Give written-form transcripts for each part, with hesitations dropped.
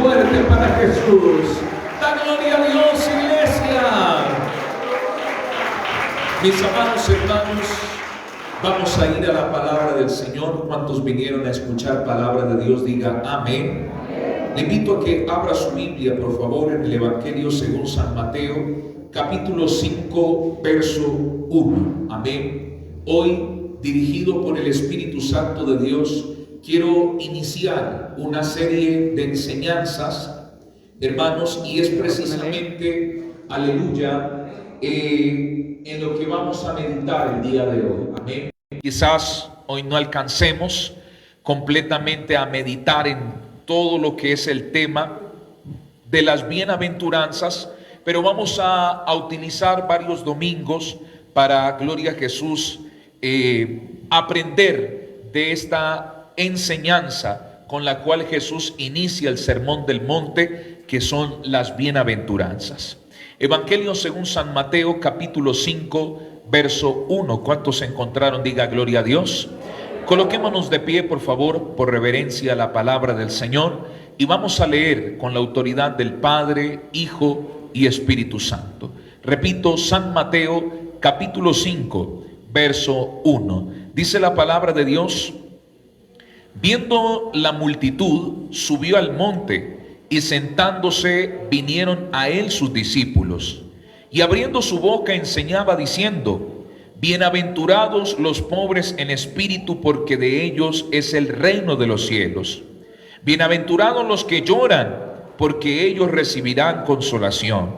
fuerte para Jesús. Da gloria a Dios, iglesia. Mis amados hermanos, vamos a ir a la palabra del Señor. ¿Cuántos vinieron a escuchar palabra de Dios? Diga amén. Le invito a que abra su Biblia, por favor, en el Evangelio según San Mateo, capítulo 5, verso 1. Amén. Hoy, dirigido por el Espíritu Santo de Dios, quiero iniciar una serie de enseñanzas, hermanos, y es precisamente, aleluya, en lo que vamos a meditar el día de hoy. Amén. Quizás hoy no alcancemos completamente a meditar en todo lo que es el tema de las bienaventuranzas, pero vamos a utilizar varios domingos para, gloria a Jesús, aprender de esta enseñanza con la cual Jesús inicia el Sermón del Monte, que son las bienaventuranzas. Evangelio según San Mateo, capítulo 5, verso 1. ¿Cuántos se encontraron? Diga gloria a Dios. Coloquémonos de pie, por favor, por reverencia a la palabra del Señor, y vamos a leer con la autoridad del Padre, Hijo y Espíritu Santo. Repito, San Mateo, capítulo 5, verso 1. Dice la palabra de Dios: viendo la multitud, subió al monte, y sentándose vinieron a él sus discípulos, y abriendo su boca enseñaba diciendo: bienaventurados los pobres en espíritu, porque de ellos es el reino de los cielos. Bienaventurados los que lloran, porque ellos recibirán consolación.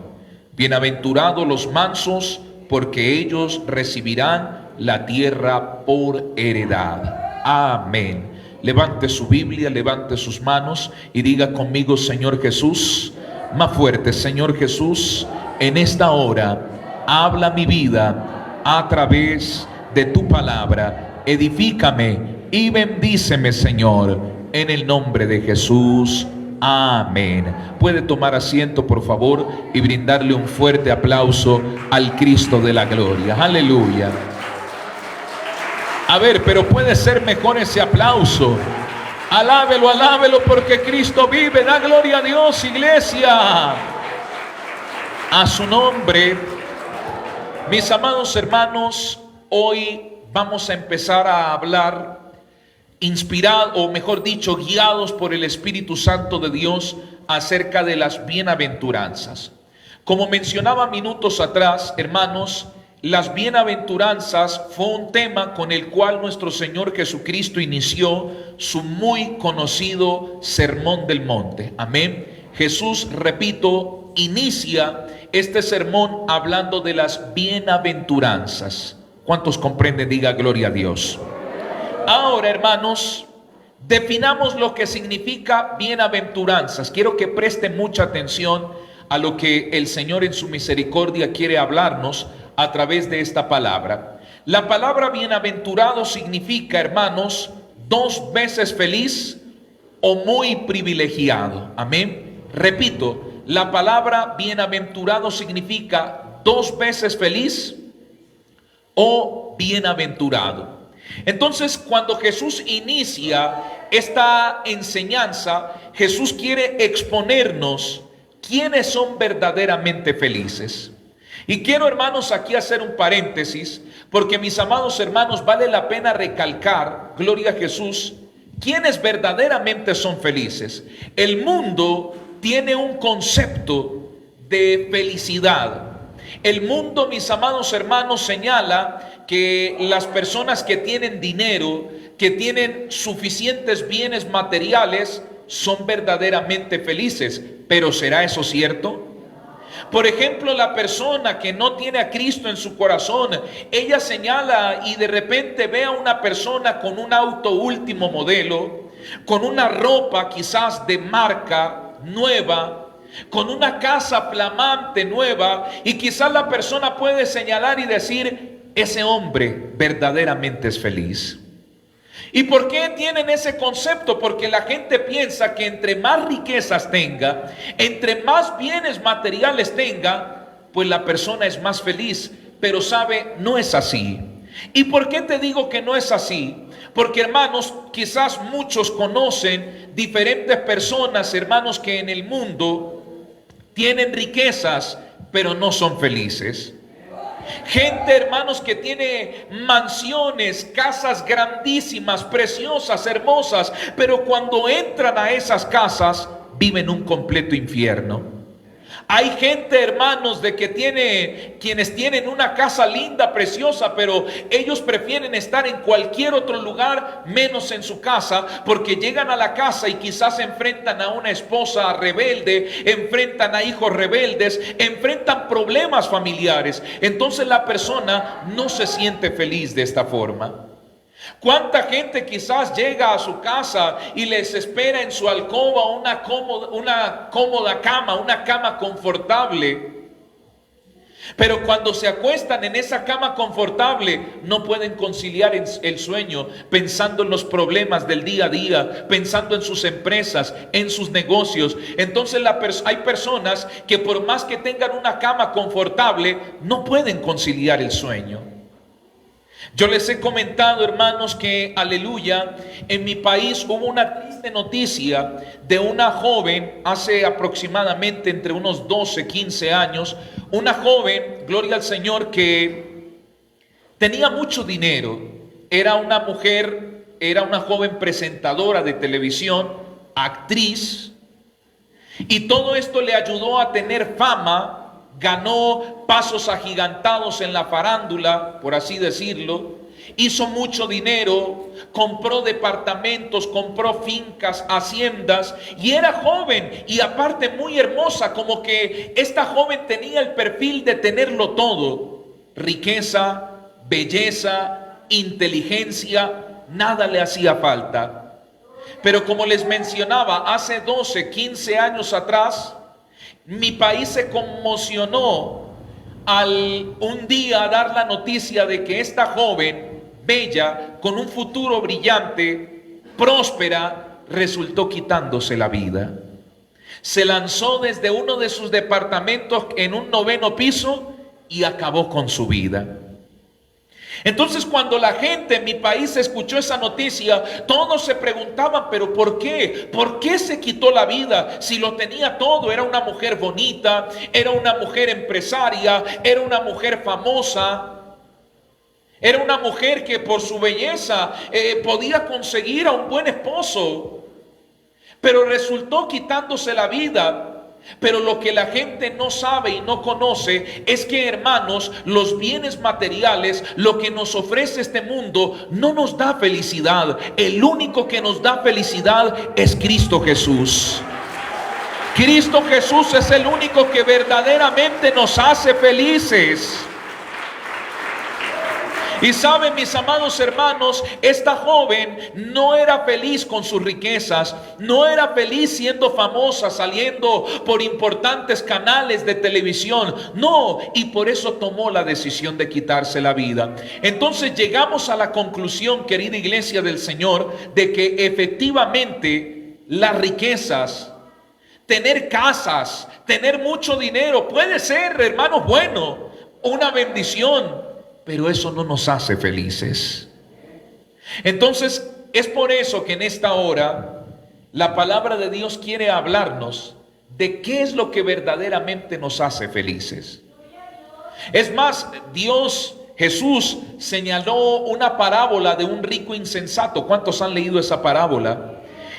Bienaventurados los mansos, porque ellos recibirán la tierra por heredad. Amén. Levante su Biblia, levante sus manos y diga conmigo: Señor Jesús, más fuerte, Señor Jesús, en esta hora habla mi vida a través de tu palabra. Edifícame y bendíceme, Señor, en el nombre de Jesús. Amén. Puede tomar asiento, por favor, y brindarle un fuerte aplauso al Cristo de la gloria. Aleluya. A ver, pero puede ser mejor ese aplauso. Alábelo, alábelo, porque Cristo vive. Da gloria a Dios, iglesia. A su nombre. Mis amados hermanos, hoy vamos a empezar a hablar, inspirados, o mejor dicho, guiados por el Espíritu Santo de Dios, acerca de las bienaventuranzas. Como mencionaba minutos atrás, hermanos, las bienaventuranzas fue un tema con el cual nuestro Señor Jesucristo inició su muy conocido Sermón del Monte. Amén. Jesús, repito, inicia este sermón hablando de las bienaventuranzas. ¿Cuántos comprenden? Diga gloria a Dios. Ahora, hermanos, definamos lo que significa bienaventuranzas. Quiero que presten mucha atención a lo que el Señor en su misericordia quiere hablarnos a través de esta palabra. La palabra bienaventurado significa, hermanos, 2 veces feliz o muy privilegiado. Amén. Repito, la palabra bienaventurado significa 2 veces feliz o bienaventurado. Entonces, cuando Jesús inicia esta enseñanza, Jesús quiere exponernos quiénes son verdaderamente felices. Y quiero, hermanos, aquí hacer un paréntesis, porque mis amados hermanos, vale la pena recalcar, gloria a Jesús, quiénes verdaderamente son felices. El mundo tiene un concepto de felicidad. El mundo, mis amados hermanos, señala que las personas que tienen dinero, que tienen suficientes bienes materiales, son verdaderamente felices. Pero ¿será eso cierto? Por ejemplo, la persona que no tiene a Cristo en su corazón, ella señala y de repente ve a una persona con un auto último modelo, con una ropa quizás de marca nueva, con una casa flamante nueva, y quizás la persona puede señalar y decir: ese hombre verdaderamente es feliz. ¿Y por qué tienen ese concepto? Porque la gente piensa que entre más riquezas tenga, entre más bienes materiales tenga, pues la persona es más feliz. Pero sabe, no es así. ¿Y por qué te digo que no es así? Porque hermanos, quizás muchos conocen diferentes personas, hermanos, que en el mundo tienen riquezas, pero no son felices. Gente, hermanos, que tiene mansiones, casas grandísimas, preciosas, hermosas, pero cuando entran a esas casas, viven un completo infierno. Hay gente, hermanos, de que quienes tienen una casa linda, preciosa, pero ellos prefieren estar en cualquier otro lugar menos en su casa, porque llegan a la casa y quizás enfrentan a una esposa rebelde, enfrentan a hijos rebeldes, enfrentan problemas familiares. Entonces la persona no se siente feliz de esta forma. ¿Cuánta gente quizás llega a su casa y les espera en su alcoba una cómoda cama, una cama confortable? Pero cuando se acuestan en esa cama confortable, no pueden conciliar el sueño, pensando en los problemas del día a día, pensando en sus empresas, en sus negocios. Entonces hay personas que por más que tengan una cama confortable, no pueden conciliar el sueño. Yo les he comentado, hermanos, que, aleluya, en mi país hubo una triste noticia de una joven hace aproximadamente entre unos 12, 15 años, una joven, gloria al Señor, que tenía mucho dinero, era una mujer, era una joven presentadora de televisión, actriz, y todo esto le ayudó a tener fama. Ganó pasos agigantados en la farándula, por así decirlo. Hizo mucho dinero, compró departamentos, compró fincas, haciendas, y era joven y aparte muy hermosa, como que esta joven tenía el perfil de tenerlo todo: riqueza, belleza, inteligencia, nada le hacía falta. Pero como les mencionaba, hace 12, 15 años atrás, mi país se conmocionó al un día dar la noticia de que esta joven, bella, con un futuro brillante, próspera, resultó quitándose la vida. Se lanzó desde uno de sus departamentos en un 9º piso y acabó con su vida. Entonces, cuando la gente en mi país escuchó esa noticia, todos se preguntaban, ¿pero por qué? ¿Por qué se quitó la vida? Si lo tenía todo, era una mujer bonita, era una mujer empresaria, era una mujer famosa, era una mujer que por su belleza podía conseguir a un buen esposo, pero resultó quitándose la vida. Pero lo que la gente no sabe y no conoce es que, hermanos, los bienes materiales, lo que nos ofrece este mundo, no nos da felicidad. El único que nos da felicidad es Cristo Jesús. Cristo Jesús es el único que verdaderamente nos hace felices. Y saben, mis amados hermanos, esta joven no era feliz con sus riquezas, no era feliz siendo famosa, saliendo por importantes canales de televisión, no, y por eso tomó la decisión de quitarse la vida. Entonces llegamos a la conclusión, querida iglesia del Señor, de que efectivamente las riquezas, tener casas, tener mucho dinero, puede ser, hermanos, bueno, una bendición, pero eso no nos hace felices. Entonces, es por eso que en esta hora la palabra de Dios quiere hablarnos de qué es lo que verdaderamente nos hace felices. Es más, Jesús señaló una parábola de un rico insensato. ¿Cuántos han leído esa parábola?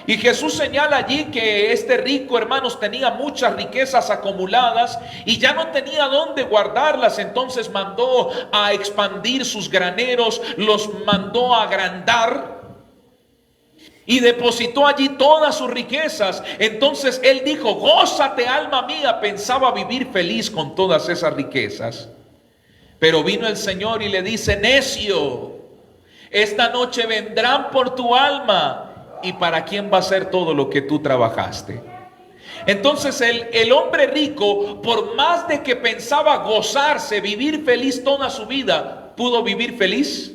Y Jesús señala allí que este rico, hermanos, tenía muchas riquezas acumuladas y ya no tenía dónde guardarlas. Entonces mandó a expandir sus graneros, los mandó a agrandar y depositó allí todas sus riquezas. Entonces él dijo: gózate, alma mía. Pensaba vivir feliz con todas esas riquezas. Pero vino el Señor y le dice: necio, esta noche vendrán por tu alma. ¿Y para quién va a ser todo lo que tú trabajaste? Entonces el hombre rico, por más de que pensaba gozarse, vivir feliz toda su vida, ¿pudo vivir feliz?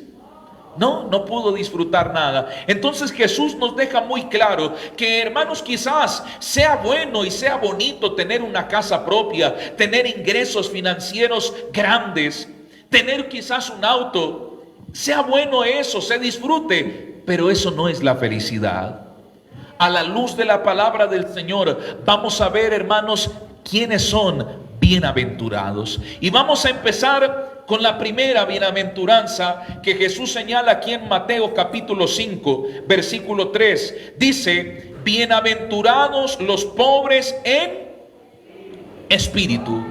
No, no pudo disfrutar nada. Entonces Jesús nos deja muy claro que, hermanos, quizás sea bueno y sea bonito tener una casa propia, tener ingresos financieros grandes, tener quizás un auto. Sea bueno eso, se disfrute, pero eso no es la felicidad. A la luz de la palabra del Señor, vamos a ver, hermanos, quiénes son bienaventurados. Y vamos a empezar con la primera bienaventuranza que Jesús señala aquí en Mateo capítulo 5, versículo 3. Dice: bienaventurados los pobres en espíritu.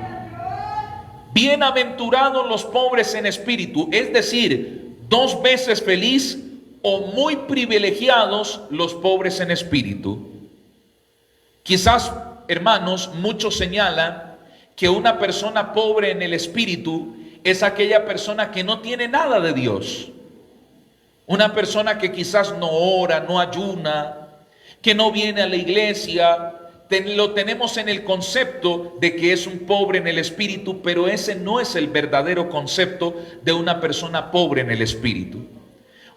Bienaventurados los pobres en espíritu, es decir, dos veces feliz o muy privilegiados los pobres en espíritu. Quizás, hermanos, muchos señalan que una persona pobre en el espíritu es aquella persona que no tiene nada de Dios. Una persona que quizás no ora, no ayuna, que no viene a la iglesia. Lo tenemos en el concepto de que es un pobre en el espíritu, pero ese no es el verdadero concepto de una persona pobre en el espíritu.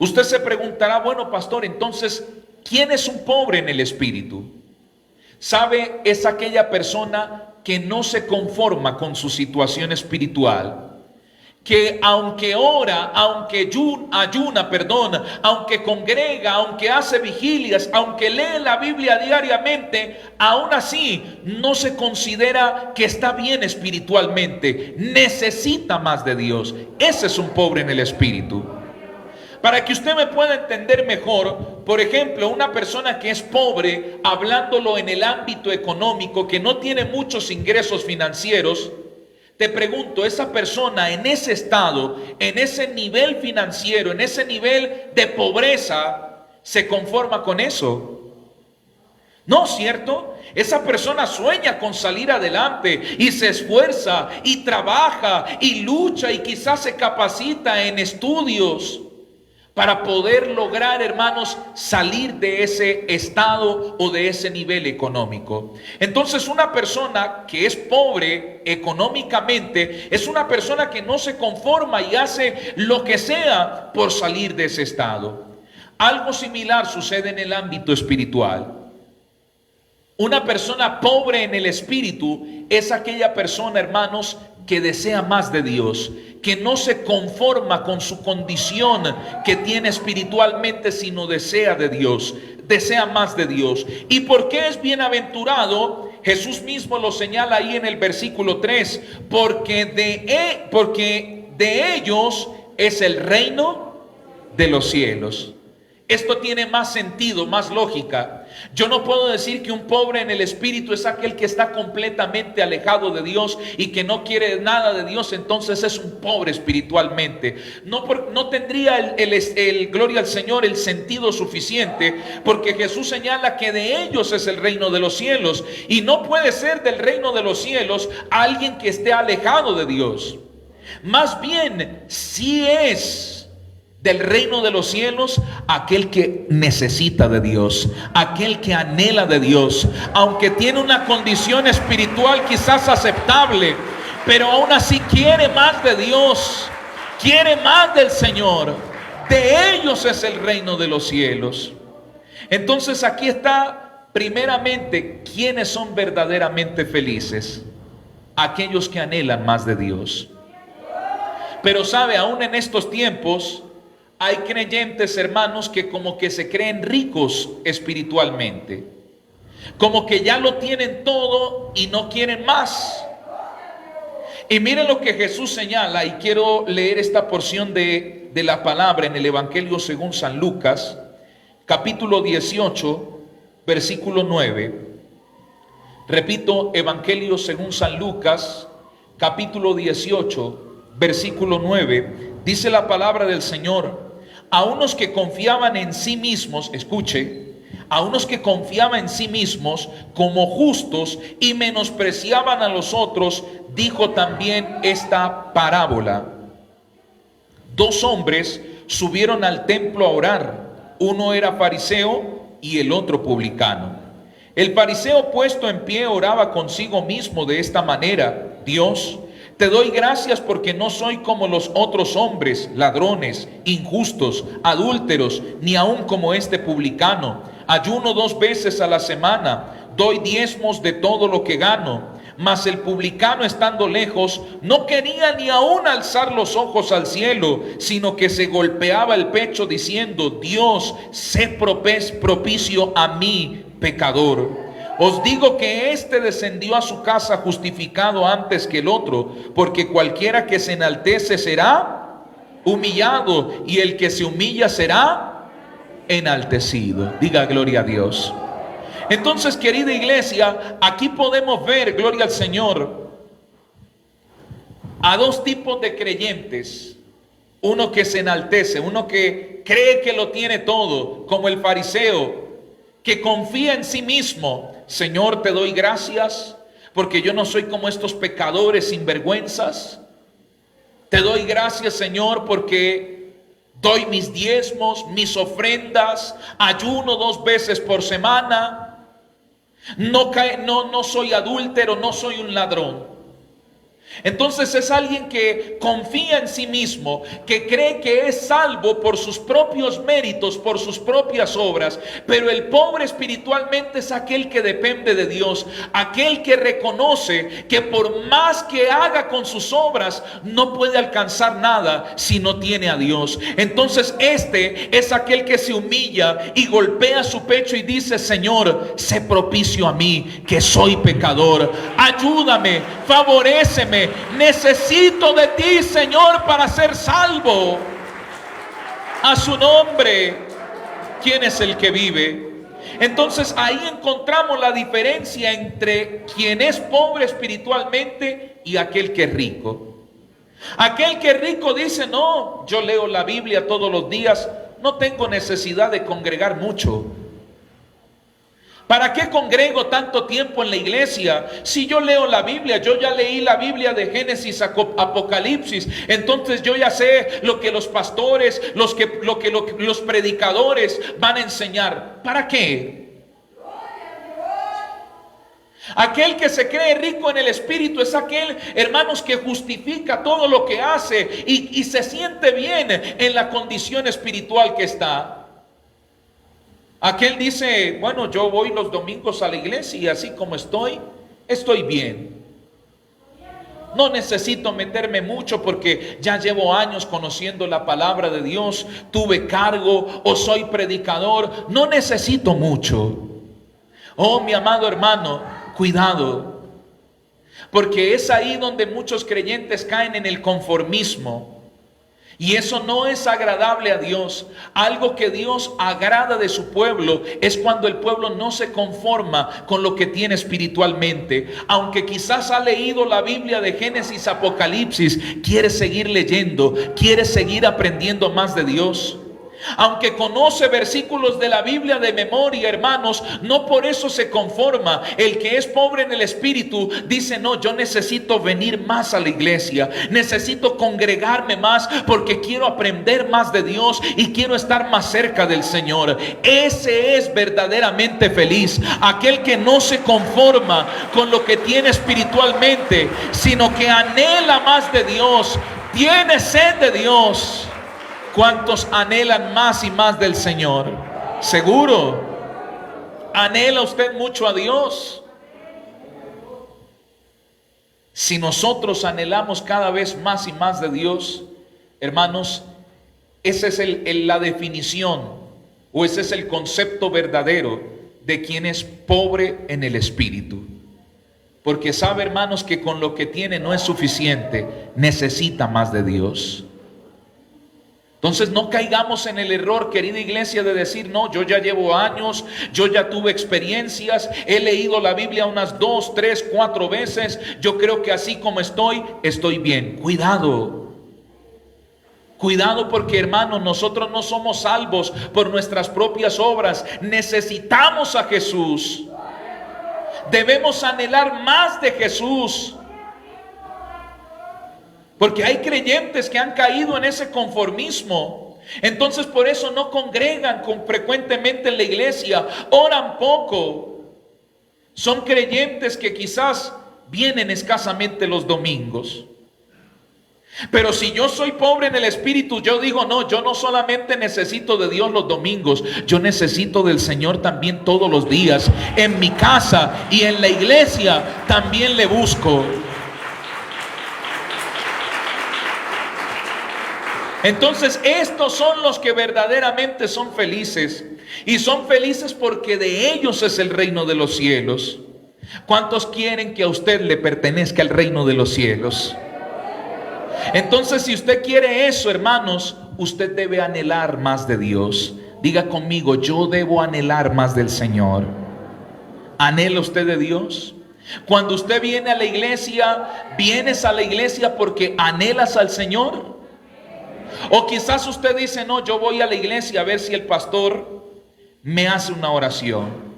Usted se preguntará, bueno, pastor, entonces, ¿quién es un pobre en el espíritu? ¿Sabe? Es aquella persona que no se conforma con su situación espiritual, que aunque ora, aunque ayuna, aunque congrega, aunque hace vigilias, aunque lee la Biblia diariamente, aún así no se considera que está bien espiritualmente, necesita más de Dios. Ese es un pobre en el espíritu. Para que usted me pueda entender mejor, por ejemplo, una persona que es pobre, hablándolo en el ámbito económico, que no tiene muchos ingresos financieros, te pregunto, esa persona en ese estado, en ese nivel financiero, en ese nivel de pobreza, ¿se conforma con eso? No, ¿cierto? Esa persona sueña con salir adelante y se esfuerza y trabaja y lucha y quizás se capacita en estudios para poder lograr, hermanos, salir de ese estado o de ese nivel económico. Entonces, una persona que es pobre económicamente es una persona que no se conforma y hace lo que sea por salir de ese estado. Algo similar sucede en el ámbito espiritual. Una persona pobre en el espíritu es aquella persona, hermanos, que desea más de Dios, que no se conforma con su condición que tiene espiritualmente, sino desea de Dios, desea más de Dios. ¿Y por qué es bienaventurado? Jesús mismo lo señala ahí en el versículo 3, porque de ellos es el reino de los cielos. Esto tiene más sentido, más lógica. Yo no puedo decir que un pobre en el espíritu es aquel que está completamente alejado de Dios y que no quiere nada de Dios, entonces es un pobre espiritualmente. No tendría el gloria al Señor, el sentido suficiente, porque Jesús señala que de ellos es el reino de los cielos, y no puede ser del reino de los cielos alguien que esté alejado de Dios. Más bien, sí es del reino de los cielos aquel que necesita de Dios, aquel que anhela de Dios, aunque tiene una condición espiritual quizás aceptable, pero aún así quiere más de Dios, quiere más del Señor. De ellos es el reino de los cielos. Entonces aquí está primeramente quiénes son verdaderamente felices: aquellos que anhelan más de Dios. Pero sabe, aún en estos tiempos hay creyentes, hermanos, que como que se creen ricos espiritualmente, como que ya lo tienen todo y no quieren más. Y miren lo que Jesús señala, y quiero leer esta porción de la palabra en el Evangelio según San Lucas, capítulo 18, versículo 9. Repito, Evangelio según San Lucas, capítulo 18, versículo 9. Dice la palabra del Señor: a unos que confiaban en sí mismos, escuche, a unos que confiaban en sí mismos como justos y menospreciaban a los otros, dijo también esta parábola. Dos hombres subieron al templo a orar, uno era fariseo y el otro publicano. El fariseo, puesto en pie, oraba consigo mismo de esta manera: Dios, te doy gracias porque no soy como los otros hombres, ladrones, injustos, adúlteros, ni aun como este publicano. Ayuno 2 veces a la semana, doy diezmos de todo lo que gano. Mas el publicano, estando lejos, no quería ni aún alzar los ojos al cielo, sino que se golpeaba el pecho diciendo: Dios, sé propicio a mí, pecador. Os digo que éste descendió a su casa justificado antes que el otro, porque cualquiera que se enaltece será humillado, y el que se humilla será enaltecido. Diga gloria a Dios. Entonces, querida iglesia, aquí podemos ver, gloria al Señor, a dos tipos de creyentes. Uno que se enaltece, uno que cree que lo tiene todo, como el fariseo, que confía en sí mismo. Señor, te doy gracias porque yo no soy como estos pecadores sinvergüenzas. Te doy gracias, Señor, porque doy mis diezmos, mis ofrendas, ayuno 2 veces por semana. No soy adúltero, no soy un ladrón. Entonces es alguien que confía en sí mismo, que cree que es salvo por sus propios méritos, por sus propias obras. Pero el pobre espiritualmente es aquel que depende de Dios, aquel que reconoce que por más que haga con sus obras, no puede alcanzar nada si no tiene a Dios. Entonces este es aquel que se humilla y golpea su pecho y dice: Señor, sé propicio a mí, que soy pecador. Ayúdame, favoréceme. Necesito de ti, Señor, para ser salvo. A su nombre. ¿Quién es el que vive? Entonces ahí encontramos la diferencia entre quien es pobre espiritualmente y aquel que es rico. Aquel que es rico dice: no, yo leo la Biblia todos los días, no tengo necesidad de congregar mucho. ¿Para qué congrego tanto tiempo en la iglesia? Si yo leo la Biblia, yo ya leí la Biblia de Génesis a Apocalipsis. Entonces yo ya sé lo que los pastores, lo que los predicadores van a enseñar. ¿Para qué? Aquel que se cree rico en el espíritu es aquel, hermanos, que justifica todo lo que hace y se siente bien en la condición espiritual que está. Aquel dice: bueno, yo voy los domingos a la iglesia y así como estoy bien. No necesito meterme mucho porque ya llevo años conociendo la palabra de Dios, tuve cargo o soy predicador, no necesito mucho. Oh, mi amado hermano, cuidado, porque es ahí donde muchos creyentes caen en el conformismo. Y eso no es agradable a Dios. Algo que Dios agrada de su pueblo es cuando el pueblo no se conforma con lo que tiene espiritualmente. Aunque quizás ha leído la Biblia de Génesis, Apocalipsis, quiere seguir leyendo, quiere seguir aprendiendo más de Dios. Aunque conoce versículos de la Biblia de memoria, hermanos, no por eso se conforma. El que es pobre en el espíritu dice: no, yo necesito venir más a la iglesia, necesito congregarme más porque quiero aprender más de Dios y quiero estar más cerca del Señor. Ese es verdaderamente feliz, aquel que no se conforma con lo que tiene espiritualmente, sino que anhela más de Dios, tiene sed de Dios. ¿Cuántos anhelan más y más del Señor? Seguro. ¿Anhela usted mucho a Dios? Si nosotros anhelamos cada vez más y más de Dios, hermanos, esa es la definición, o ese es el concepto verdadero de quien es pobre en el espíritu. Porque sabe, hermanos, que con lo que tiene no es suficiente, necesita más de Dios. Entonces no caigamos en el error, querida iglesia, de decir: no, yo ya llevo años, yo ya tuve experiencias, he leído la Biblia unas 2, 3, 4 veces, yo creo que así como estoy bien. Cuidado. Cuidado, porque, hermanos, nosotros no somos salvos por nuestras propias obras. Necesitamos a Jesús. Debemos anhelar más de Jesús. Porque hay creyentes que han caído en ese conformismo. Entonces por eso no congregan frecuentemente en la iglesia, oran poco. Son creyentes que quizás vienen escasamente los domingos. Pero si yo soy pobre en el espíritu, yo digo, no, yo no solamente necesito de Dios los domingos, yo necesito del Señor también todos los días. En mi casa y en la iglesia también le busco. Entonces estos son los que verdaderamente son felices. Y son felices porque de ellos es el reino de los cielos. ¿Cuántos quieren que a usted le pertenezca el reino de los cielos? Entonces, si usted quiere eso, hermanos, usted debe anhelar más de Dios. Diga conmigo, yo debo anhelar más del Señor. ¿Anhela usted de Dios? Cuando usted viene a la iglesia, ¿vienes a la iglesia porque anhelas al Señor? O quizás usted dice, no, yo voy a la iglesia a ver si el pastor me hace una oración.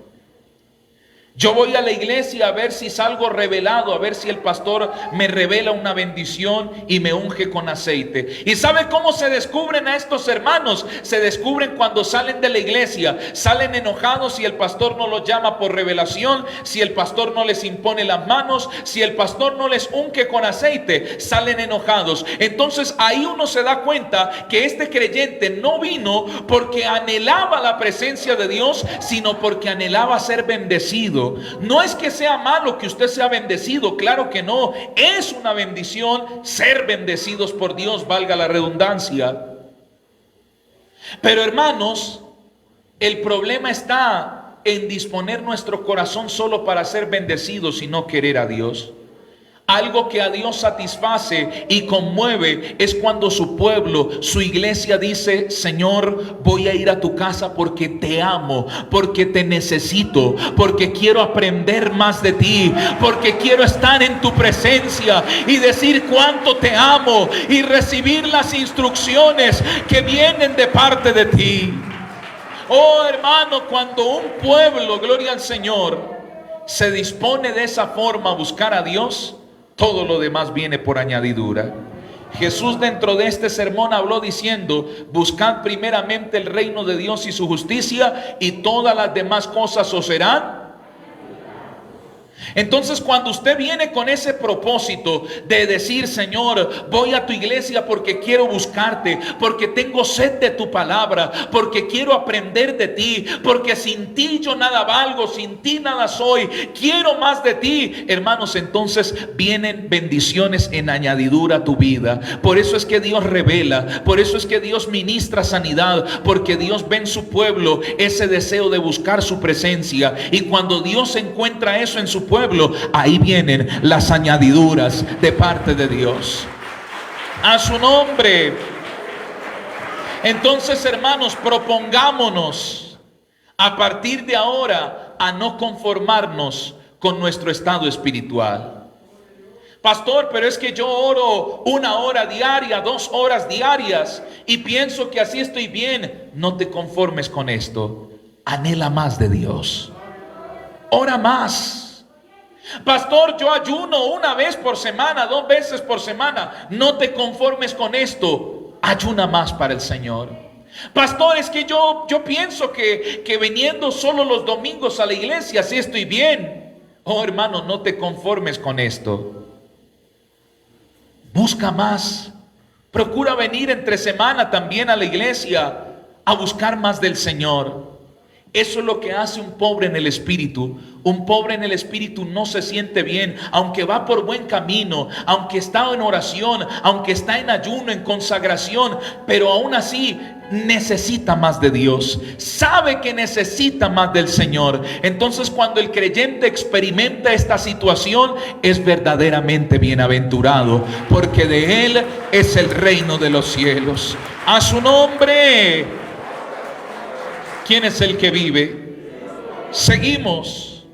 Yo voy a la iglesia a ver si salgo revelado, a ver si el pastor me revela una bendición y me unge con aceite. ¿Y sabe cómo se descubren a estos hermanos? Se descubren cuando salen de la iglesia. Salen enojados si el pastor no los llama por revelación, si el pastor no les impone las manos, si el pastor no les unge con aceite. Salen enojados. Entonces ahí uno se da cuenta que este creyente no vino porque anhelaba la presencia de Dios, sino porque anhelaba ser bendecido. No es que sea malo que usted sea bendecido, claro que no. Es una bendición ser bendecidos por Dios, valga la redundancia. Pero hermanos, el problema está en disponer nuestro corazón solo para ser bendecidos y no querer a Dios. Algo que a Dios satisface y conmueve es cuando su pueblo, su iglesia dice, Señor, voy a ir a tu casa porque te amo, porque te necesito, porque quiero aprender más de ti, porque quiero estar en tu presencia y decir cuánto te amo y recibir las instrucciones que vienen de parte de ti. Oh hermano, cuando un pueblo, gloria al Señor, se dispone de esa forma a buscar a Dios, todo lo demás viene por añadidura. Jesús dentro de este sermón habló diciendo, buscad primeramente el reino de Dios y su justicia, y todas las demás cosas os serán. Entonces cuando usted viene con ese propósito de decir, Señor, voy a tu iglesia porque quiero buscarte, porque tengo sed de tu palabra, porque quiero aprender de ti, porque sin ti yo nada valgo, sin ti nada soy, quiero más de ti, hermanos, entonces vienen bendiciones en añadidura a tu vida. Por eso es que Dios revela, por eso es que Dios ministra sanidad, porque Dios ve en su pueblo ese deseo de buscar su presencia, y cuando Dios encuentra eso en su pueblo, ahí vienen las añadiduras de parte de Dios. A su nombre. Entonces, hermanos, propongámonos a partir de ahora a no conformarnos con nuestro estado espiritual. Pastor, pero es que yo oro 1 hora diaria, 2 horas diarias y pienso que así estoy bien. No te conformes con esto. Anhela más de Dios. Ora más. Pastor, yo ayuno 1 vez por semana, 2 veces por semana. No te conformes con esto. Ayuna más para el Señor. Pastor, es que yo pienso que viniendo solo los domingos a la iglesia, así estoy bien. Oh hermano, no te conformes con esto. Busca más. Procura venir entre semana también a la iglesia a buscar más del Señor. Eso es lo que hace un pobre en el espíritu. Un pobre en el espíritu no se siente bien, aunque va por buen camino, aunque está en oración, aunque está en ayuno, en consagración, pero aún así necesita más de Dios. Sabe que necesita más del Señor. Entonces, cuando el creyente experimenta esta situación, es verdaderamente bienaventurado, porque de él es el reino de los cielos. A su nombre. ¿Quién es el que vive? Seguimos.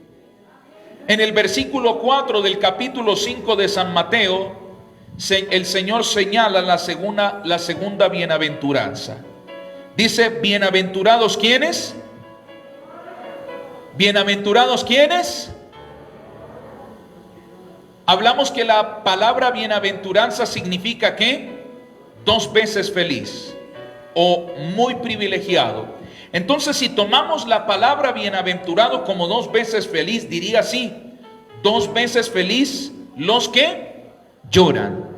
En el versículo 4 del capítulo 5 de San Mateo, el Señor señala la segunda bienaventuranza. Dice, bienaventurados ¿quiénes? Bienaventurados ¿quiénes? Hablamos que la palabra bienaventuranza significa ¿qué? 2 veces feliz o muy privilegiado. Entonces, si tomamos la palabra bienaventurado como 2 veces feliz, diría así: 2 veces feliz los que lloran.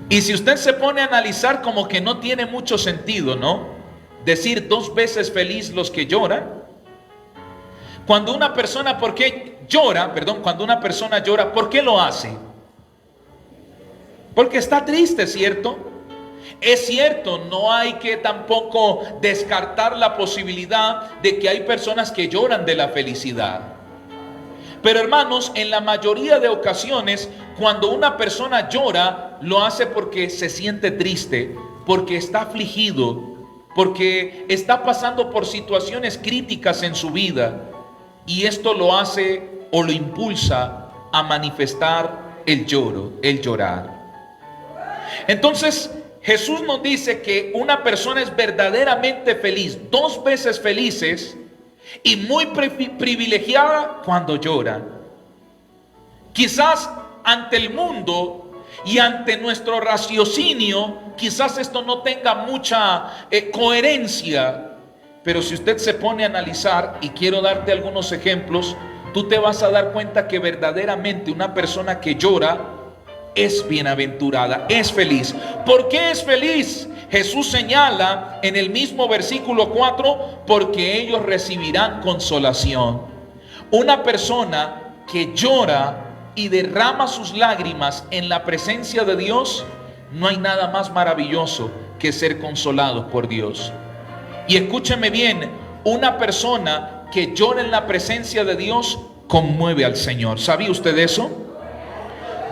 Y si usted se pone a analizar, como que no tiene mucho sentido, ¿no? Decir 2 veces feliz los que lloran. Cuando una persona, ¿por qué llora? Perdón, cuando una persona llora, ¿por qué lo hace? Porque está triste, ¿cierto? Es cierto, no hay que tampoco descartar la posibilidad de que hay personas que lloran de la felicidad. Pero hermanos, en la mayoría de ocasiones, cuando una persona llora, lo hace porque se siente triste, porque está afligido, porque está pasando por situaciones críticas en su vida. Y esto lo hace o lo impulsa a manifestar el llorar. Entonces, Jesús nos dice que una persona es verdaderamente feliz, 2 veces felices, y muy privilegiada cuando llora. Quizás ante el mundo y ante nuestro raciocinio, quizás esto no tenga mucha coherencia. Pero si usted se pone a analizar, y quiero darte algunos ejemplos, tú te vas a dar cuenta que verdaderamente una persona que llora es bienaventurada, es feliz. ¿Por qué es feliz? Jesús señala en el mismo versículo 4, porque ellos recibirán consolación. Una persona que llora y derrama sus lágrimas en la presencia de Dios, no hay nada más maravilloso que ser consolado por Dios. Y escúcheme bien, una persona que llora en la presencia de Dios conmueve al Señor. ¿Sabía usted eso?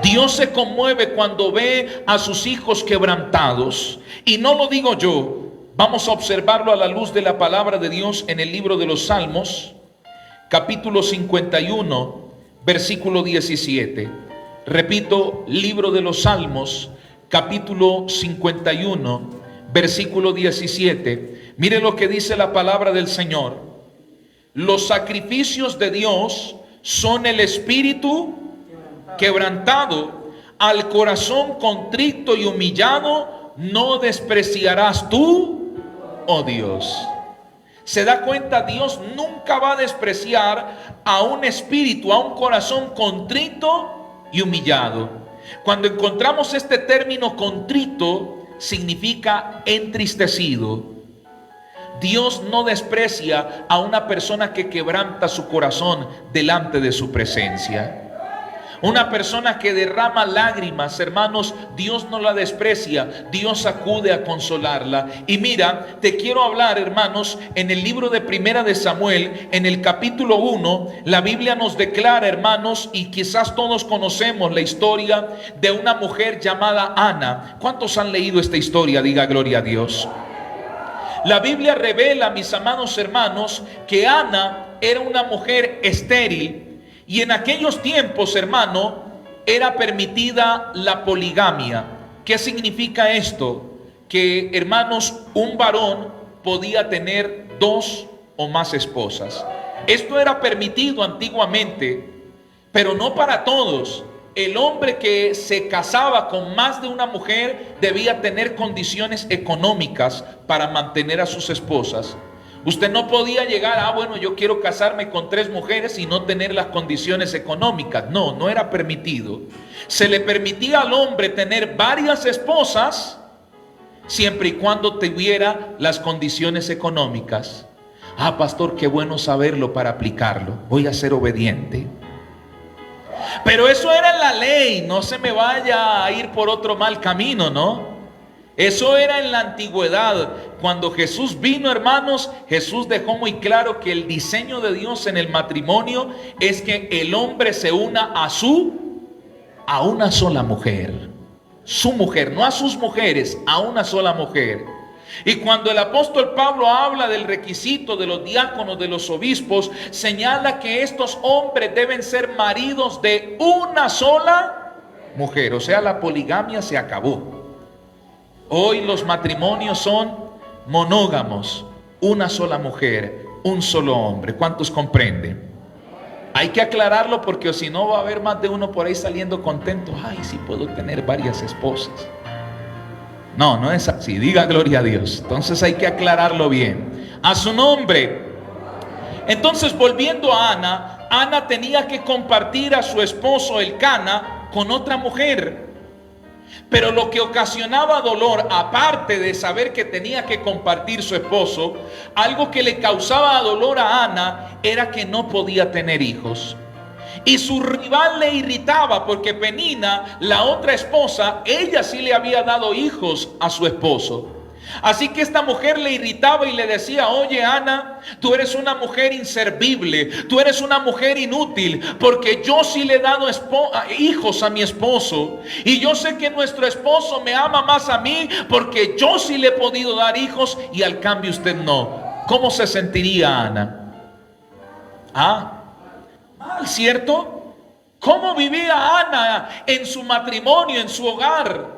Dios se conmueve cuando ve a sus hijos quebrantados. Y no lo digo yo, vamos a observarlo a la luz de la palabra de Dios en el libro de los Salmos, capítulo 51, versículo 17. Repito, libro de los Salmos, capítulo 51, versículo 17. Mire lo que dice la palabra del Señor. Los sacrificios de Dios son el espíritu quebrantado, al corazón contrito y humillado no despreciarás tú, oh Dios. ¿Se da cuenta? Dios nunca va a despreciar a un espíritu, a un corazón contrito y humillado. Cuando encontramos este término contrito, significa entristecido. Dios no desprecia a una persona que quebranta su corazón delante de su presencia. Una persona que derrama lágrimas, hermanos, Dios no la desprecia, Dios acude a consolarla. Y mira, te quiero hablar, hermanos, en el libro de Primera de Samuel, en el capítulo 1, la Biblia nos declara, hermanos, y quizás todos conocemos la historia de una mujer llamada Ana. ¿Cuántos han leído esta historia? Diga gloria a Dios. La Biblia revela, mis amados hermanos, que Ana era una mujer estéril. Y en aquellos tiempos, hermano, era permitida la poligamia. ¿Qué significa esto? Que, hermanos, un varón podía tener 2 o más esposas. Esto era permitido antiguamente, pero no para todos. El hombre que se casaba con más de una mujer debía tener condiciones económicas para mantener a sus esposas. Usted no podía llegar, bueno, yo quiero casarme con 3 mujeres y no tener las condiciones económicas. No, no era permitido. Se le permitía al hombre tener varias esposas siempre y cuando tuviera las condiciones económicas. Ah, pastor, qué bueno saberlo para aplicarlo. Voy a ser obediente. Pero eso era la ley, no se me vaya a ir por otro mal camino, ¿no? Eso era en la antigüedad. Cuando Jesús vino, hermanos, Jesús dejó muy claro que el diseño de Dios en el matrimonio es que el hombre se una a una sola mujer. Su mujer, no a sus mujeres, a una sola mujer. Y cuando el apóstol Pablo habla del requisito de los diáconos, de los obispos, señala que estos hombres deben ser maridos de una sola mujer. O sea, la poligamia se acabó. Hoy los matrimonios son monógamos, una sola mujer, un solo hombre. ¿Cuántos comprenden? Hay que aclararlo porque si no va a haber más de uno por ahí saliendo contento. Ay, sí puedo tener varias esposas. No, no es así. Diga gloria a Dios. Entonces hay que aclararlo bien. A su nombre. Entonces, volviendo a Ana, Ana tenía que compartir a su esposo Elcana con otra mujer. Pero lo que ocasionaba dolor, aparte de saber que tenía que compartir su esposo, algo que le causaba dolor a Ana era que no podía tener hijos. Y su rival le irritaba porque Penina, la otra esposa, ella sí le había dado hijos a su esposo. Así que esta mujer le irritaba y le decía: oye, Ana, tú eres una mujer inservible, tú eres una mujer inútil, porque yo sí le he dado hijos a mi esposo, y yo sé que nuestro esposo me ama más a mí porque yo sí le he podido dar hijos y al cambio usted no. ¿Cómo se sentiría Ana? Mal, ¿cierto? ¿Cómo vivía Ana en su matrimonio, en su hogar?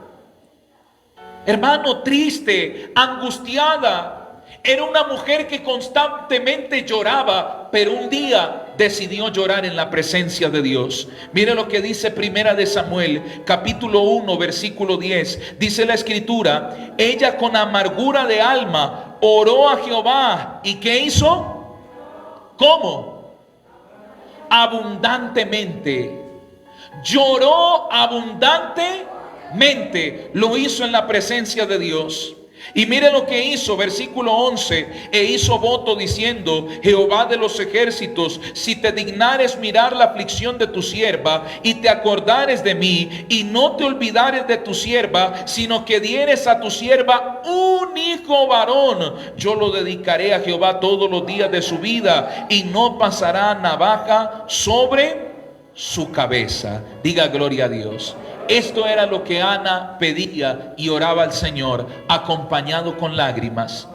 Hermano, triste, angustiada. Era una mujer que constantemente lloraba, pero un día decidió llorar en la presencia de Dios. Mire lo que dice Primera de Samuel, capítulo 1, versículo 10. Dice la escritura: ella con amargura de alma oró a Jehová. ¿Y qué hizo? ¿Cómo? Abundantemente. Lloró abundantemente. Lo hizo en la presencia de Dios. Y mire lo que hizo, versículo 11: e hizo voto diciendo: Jehová de los ejércitos, si te dignares mirar la aflicción de tu sierva, y te acordares de mí, y no te olvidares de tu sierva, sino que dieres a tu sierva un hijo varón, yo lo dedicaré a Jehová todos los días de su vida, y no pasará navaja sobre su cabeza. Diga gloria a Dios. Esto era lo que Ana pedía y oraba al Señor, acompañado con lágrimas.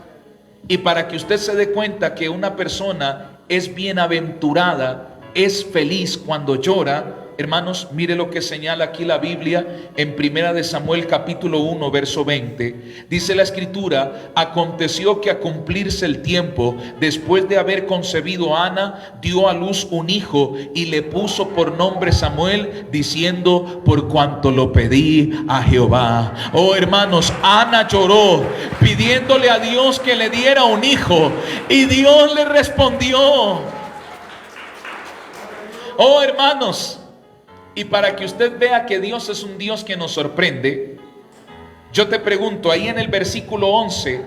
Y para que usted se dé cuenta que una persona es bienaventurada, es feliz cuando llora, hermanos, mire lo que señala aquí la Biblia en Primera de Samuel capítulo 1 verso 20. Dice la escritura: aconteció que a cumplirse el tiempo, después de haber concebido Ana, dio a luz un hijo y le puso por nombre Samuel, diciendo: por cuanto lo pedí a Jehová. Oh, hermanos, Ana lloró pidiéndole a Dios que le diera un hijo, y Dios le respondió. Oh, hermanos, y para que usted vea que Dios es un Dios que nos sorprende, yo te pregunto, ahí en el versículo 11,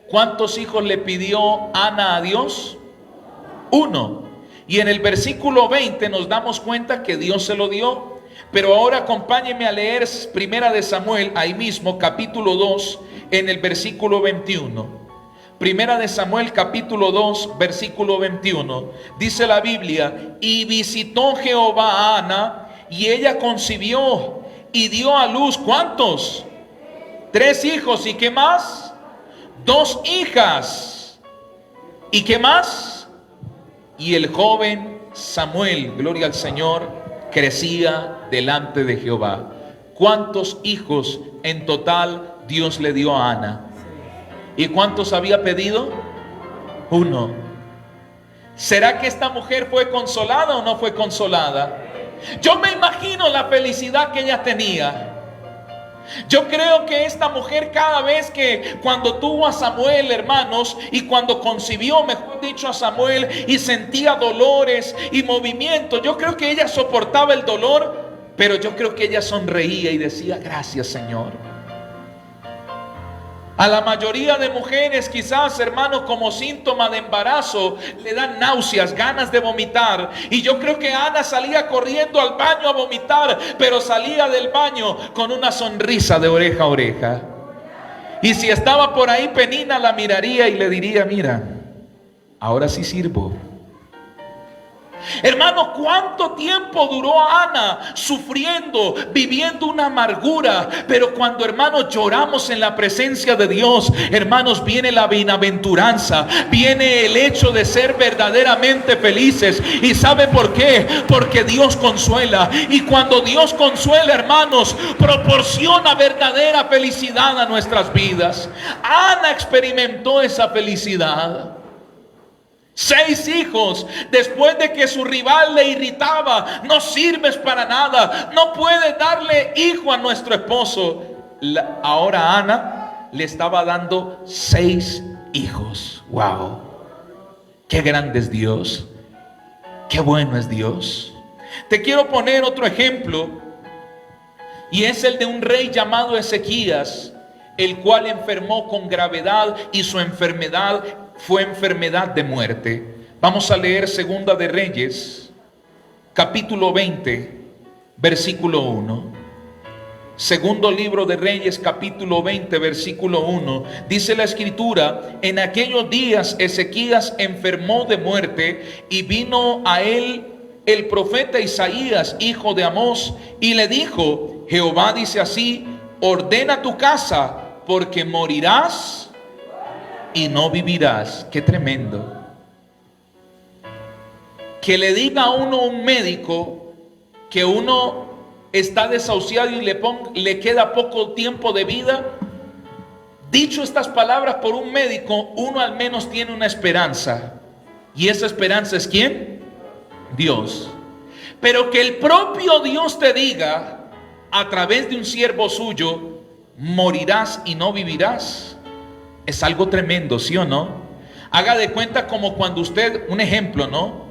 ¿cuántos hijos le pidió Ana a Dios? 1. Y en el versículo 20 nos damos cuenta que Dios se lo dio. Pero ahora acompáñeme a leer Primera de Samuel, ahí mismo, capítulo 2, en el versículo 21. Primera de Samuel capítulo 2 versículo 21. Dice la Biblia: y visitó Jehová a Ana, y ella concibió y dio a luz, ¿cuántos? 3 hijos. ¿Y qué más? 2 hijas. ¿Y qué más? Y el joven Samuel, gloria al Señor, crecía delante de Jehová. ¿Cuántos hijos en total Dios le dio a Ana? ¿Y cuántos había pedido? 1. ¿Será que esta mujer fue consolada o no fue consolada? Yo me imagino la felicidad que ella tenía. Yo creo que esta mujer, cada vez que cuando tuvo a Samuel, hermanos, y cuando concibió, mejor dicho, a Samuel, y sentía dolores y movimientos, yo creo que ella soportaba el dolor, pero yo creo que ella sonreía y decía: gracias, Señor. A la mayoría de mujeres, quizás, hermanos, como síntoma de embarazo, le dan náuseas, ganas de vomitar. Y yo creo que Ana salía corriendo al baño a vomitar, pero salía del baño con una sonrisa de oreja a oreja. Y si estaba por ahí Penina, la miraría y le diría: mira, ahora sí sirvo. Hermano, ¿cuánto tiempo duró Ana sufriendo, viviendo una amargura? Pero cuando, hermanos, lloramos en la presencia de Dios, hermanos, viene la bienaventuranza, viene el hecho de ser verdaderamente felices. ¿Y sabe por qué? Porque Dios consuela. Y cuando Dios consuela, hermanos, proporciona verdadera felicidad a nuestras vidas. Ana experimentó esa felicidad. 6 hijos, después de que su rival le irritaba: no sirves para nada, no puedes darle hijo a nuestro esposo. Ahora Ana le estaba dando 6 hijos. Wow, qué grande es Dios, qué bueno es Dios. Te quiero poner otro ejemplo, y es el de un rey llamado Ezequías, el cual enfermó con gravedad y su enfermedad fue enfermedad de muerte. Vamos a leer Segunda de Reyes, capítulo 20, versículo 1. Segundo libro de Reyes, capítulo 20, versículo 1. Dice la escritura: en aquellos días Ezequías enfermó de muerte, y vino a él el profeta Isaías, hijo de Amós, y le dijo: Jehová dice así: ordena tu casa, porque morirás y no vivirás. Qué tremendo. Que le diga a uno un médico que uno está desahuciado y le queda poco tiempo de vida. Dicho estas palabras por un médico, uno al menos tiene una esperanza. ¿Y esa esperanza es quién? Dios. Pero que el propio Dios te diga a través de un siervo suyo: morirás y no vivirás, es algo tremendo, ¿sí o no? Haga de cuenta como cuando usted, un ejemplo, ¿no?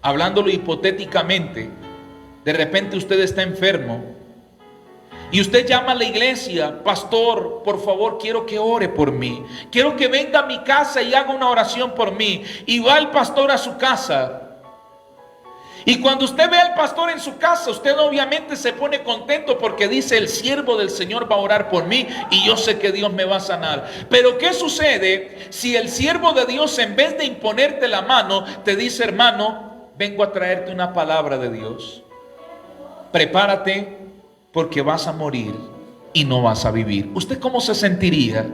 Hablándolo hipotéticamente, de repente usted está enfermo y usted llama a la iglesia: pastor, por favor, quiero que ore por mí, quiero que venga a mi casa y haga una oración por mí. Y va el pastor a su casa, y cuando usted ve al pastor en su casa, usted obviamente se pone contento porque dice: el siervo del Señor va a orar por mí y yo sé que Dios me va a sanar. Pero ¿qué sucede si el siervo de Dios, en vez de imponerte la mano, te dice: hermano, vengo a traerte una palabra de Dios, prepárate porque vas a morir y no vas a vivir? ¿Usted cómo se sentiría?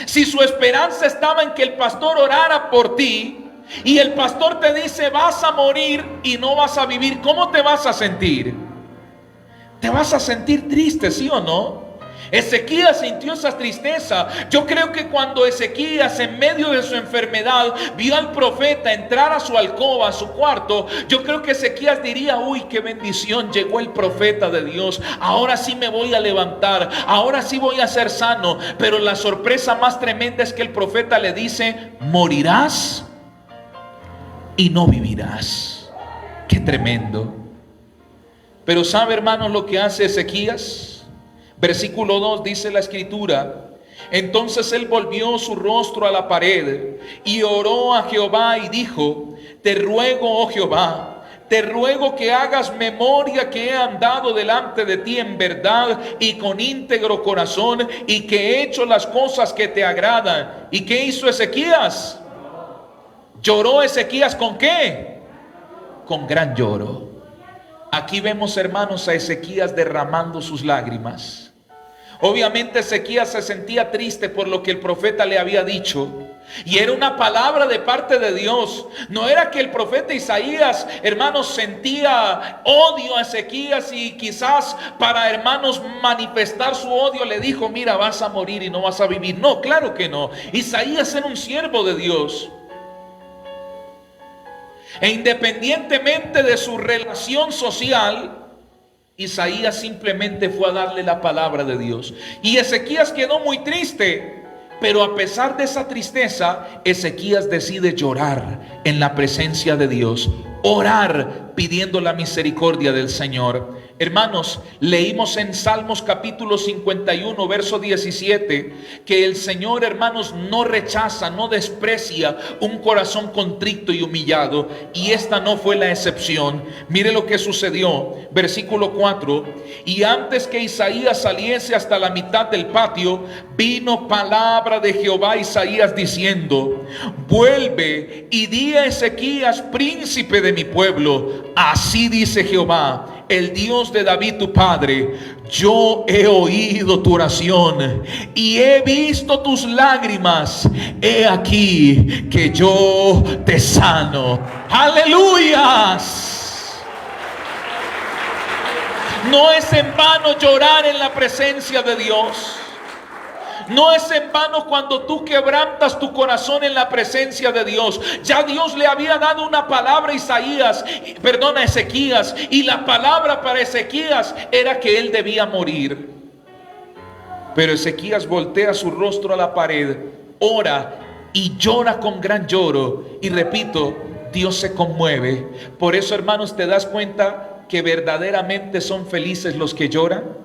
Si su esperanza estaba en que el pastor orara por ti y el pastor te dice: vas a morir y no vas a vivir, ¿cómo te vas a sentir? ¿Te vas a sentir triste, sí o no? Ezequías sintió esa tristeza. Yo creo que cuando Ezequías, en medio de su enfermedad, vio al profeta entrar a su alcoba, a su cuarto, yo creo que Ezequías diría: uy, qué bendición, llegó el profeta de Dios, ahora sí me voy a levantar, ahora sí voy a ser sano. Pero la sorpresa más tremenda es que el profeta le dice: morirás y no vivirás. Qué tremendo. Pero ¿sabe, hermanos, lo que hace Ezequías? Versículo 2 dice la escritura: entonces él volvió su rostro a la pared y oró a Jehová y dijo: te ruego, oh Jehová, te ruego que hagas memoria que he andado delante de ti en verdad y con íntegro corazón, y que he hecho las cosas que te agradan. ¿Y qué hizo Ezequías? ¿Lloró Ezequías con qué? Con gran lloro. Aquí vemos, hermanos, a Ezequías derramando sus lágrimas. Obviamente Ezequías se sentía triste por lo que el profeta le había dicho, y era una palabra de parte de Dios. No era que el profeta Isaías, hermanos, sentía odio a Ezequías y quizás para, hermanos, manifestar su odio le dijo: mira, vas a morir y no vas a vivir. No, claro que no. Isaías era un siervo de Dios, e independientemente de su relación social, Isaías simplemente fue a darle la palabra de Dios. Y Ezequías quedó muy triste, pero a pesar de esa tristeza, Ezequías decide llorar en la presencia de Dios, orar pidiendo la misericordia del Señor. Hermanos, leímos en Salmos capítulo 51, verso 17, que el Señor, hermanos, no rechaza, no desprecia un corazón contrito y humillado, y esta no fue la excepción. Mire lo que sucedió, versículo 4: y antes que Isaías saliese hasta la mitad del patio, vino palabra de Jehová a Isaías diciendo: vuelve y di a Ezequías, príncipe de mi pueblo, así dice Jehová, el Dios de David tu padre: yo he oído tu oración y he visto tus lágrimas. He aquí que yo te sano. Aleluyas. No es en vano llorar en la presencia de Dios. No es en vano cuando tú quebrantas tu corazón en la presencia de Dios. Ya Dios le había dado una palabra a Ezequías, y la palabra para Ezequías era que él debía morir. Pero Ezequías voltea su rostro a la pared, ora y llora con gran lloro. Y repito, Dios se conmueve. Por eso, hermanos, ¿te das cuenta que verdaderamente son felices los que lloran?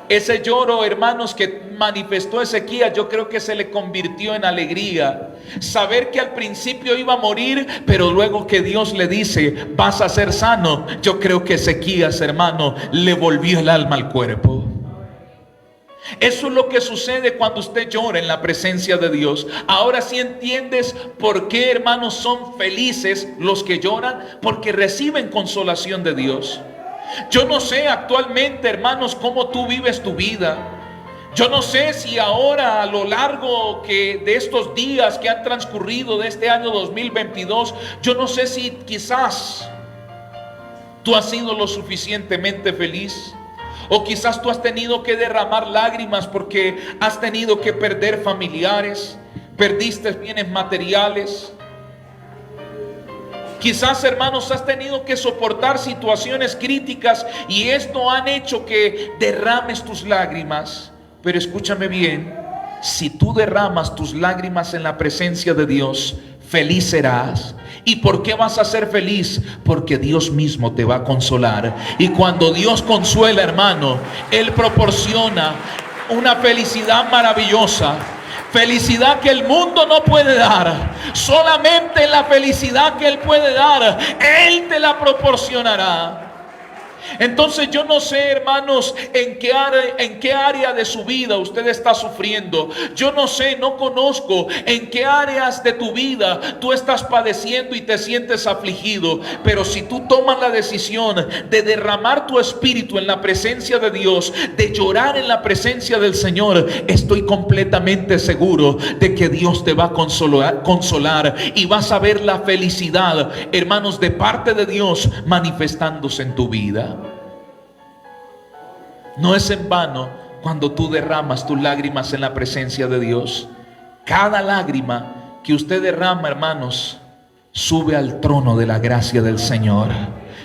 Ese lloro, hermanos, que manifestó Ezequías, yo creo que se le convirtió en alegría. Saber que al principio iba a morir, pero luego que Dios le dice, vas a ser sano. Yo creo que Ezequías, hermano, le volvió el alma al cuerpo. Eso es lo que sucede cuando usted llora en la presencia de Dios. Ahora sí entiendes por qué, hermanos, son felices los que lloran, porque reciben consolación de Dios. Yo no sé actualmente, hermanos, cómo tú vives tu vida. Yo no sé si ahora, a lo largo de estos días que han transcurrido de este año 2022, yo no sé si quizás tú has sido lo suficientemente feliz. O quizás tú has tenido que derramar lágrimas porque has tenido que perder familiares, perdiste bienes materiales. Quizás, hermanos, has tenido que soportar situaciones críticas y esto han hecho que derrames tus lágrimas. Pero escúchame bien, si tú derramas tus lágrimas en la presencia de Dios, feliz serás. ¿Y por qué vas a ser feliz? Porque Dios mismo te va a consolar. Y cuando Dios consuela, hermano, Él proporciona una felicidad maravillosa. Felicidad que el mundo no puede dar. Solamente la felicidad que Él puede dar, Él te la proporcionará. Entonces yo no sé, hermanos, en qué área de su vida usted está sufriendo. Yo no sé, no conozco en qué áreas de tu vida tú estás padeciendo y te sientes afligido. Pero si tú tomas la decisión de derramar tu espíritu en la presencia de Dios, de llorar en la presencia del Señor, estoy completamente seguro de que Dios te va a consolar y vas a ver la felicidad, hermanos, de parte de Dios manifestándose en tu vida. No es en vano cuando tú derramas tus lágrimas en la presencia de Dios. Cada lágrima que usted derrama, hermanos, sube al trono de la gracia del Señor.